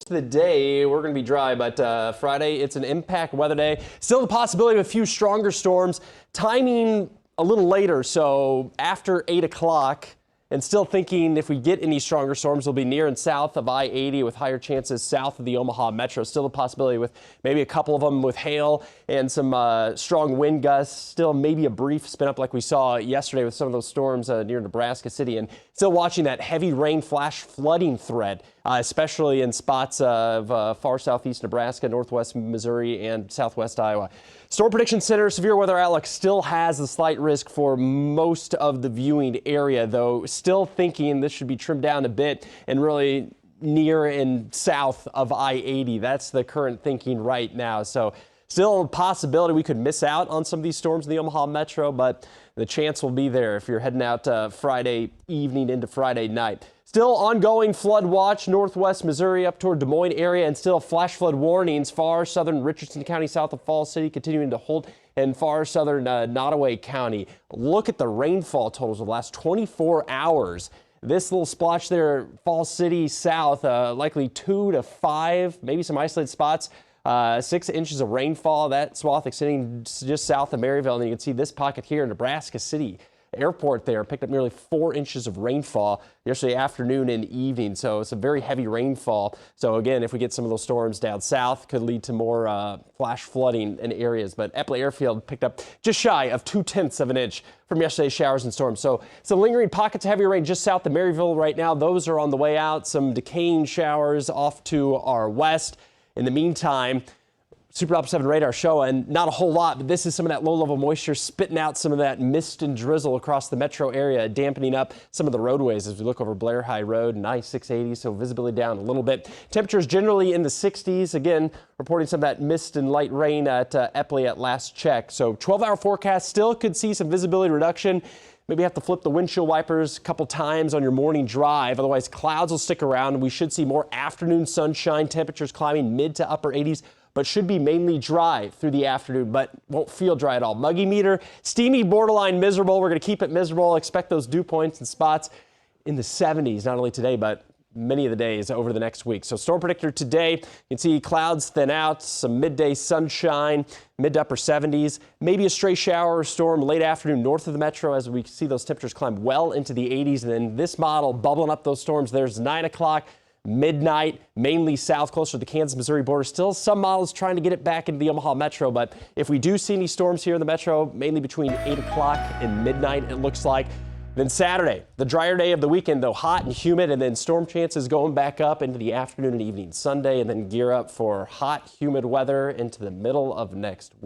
The day we're going to be dry, but Friday it's an impact weather day. Still the possibility of a few stronger storms. Timing a little later, so after 8 o'clock. And still thinking if we get any stronger storms, they'll be near and south of I-80 with higher chances south of the Omaha metro. Still a possibility with maybe a couple of them with hail and some strong wind gusts. Still maybe a brief spin up like we saw yesterday with some of those storms near Nebraska City. And still watching that heavy rain flash flooding threat, especially in spots of far southeast Nebraska, northwest Missouri, and southwest Iowa. Storm Prediction Center severe weather outlook still has a slight risk for most of the viewing area, though still thinking this should be trimmed down a bit and really near and south of I-80. That's the current thinking right now. So still a possibility we could miss out on some of these storms in the Omaha metro, but the chance will be there if you're heading out Friday evening into Friday night. Still ongoing flood watch northwest Missouri up toward Des Moines area, and still flash flood warnings far southern Richardson County south of Falls City continuing to hold, and far southern Nottoway County. Look at the rainfall totals of the last 24 hours. This little splotch there, Falls City south, likely 2 to 5, maybe some isolated spots. 6 inches of rainfall, that swath extending just south of Maryville. And you can see this pocket here in Nebraska City Airport there picked up nearly 4 inches of rainfall yesterday afternoon and evening. So it's a very heavy rainfall. So again, if we get some of those storms down south, could lead to more flash flooding in areas. But Eppley Airfield picked up just shy of 0.2 of an inch from yesterday's showers and storms. So some lingering pockets of heavy rain just south of Maryville right now. Those are on the way out. Some decaying showers off to our west. In the meantime, Super Top 7 radar showing not a whole lot, but this is some of that low-level moisture spitting out some of that mist and drizzle across the metro area, dampening up some of the roadways as we look over Blair High Road and I-680, so visibility down a little bit. Temperatures generally in the 60s. Again, reporting some of that mist and light rain at Eppley at last check. So 12-hour forecast still could see some visibility reduction. Maybe have to flip the windshield wipers a couple times on your morning drive. Otherwise, clouds will stick around. We should see more afternoon sunshine, temperatures climbing mid to upper 80s, but should be mainly dry through the afternoon, but won't feel dry at all. Muggy meter, steamy, borderline miserable. We're going to keep it miserable. Expect those dew points and spots in the 70s, not only today, but many of the days over the next week. So storm predictor today, you can see clouds thin out, some midday sunshine, mid to upper 70s, maybe a stray shower or storm late afternoon north of the metro as we see those temperatures climb well into the 80s. And then this model bubbling up those storms. There's 9 o'clock, midnight, mainly south, closer to the Kansas-Missouri border. Still some models trying to get it back into the Omaha metro, but if we do see any storms here in the metro, mainly between 8 o'clock and midnight, it looks like. Then Saturday, the drier day of the weekend, though hot and humid, and then storm chances going back up into the afternoon and evening. Sunday, and then gear up for hot, humid weather into the middle of next week.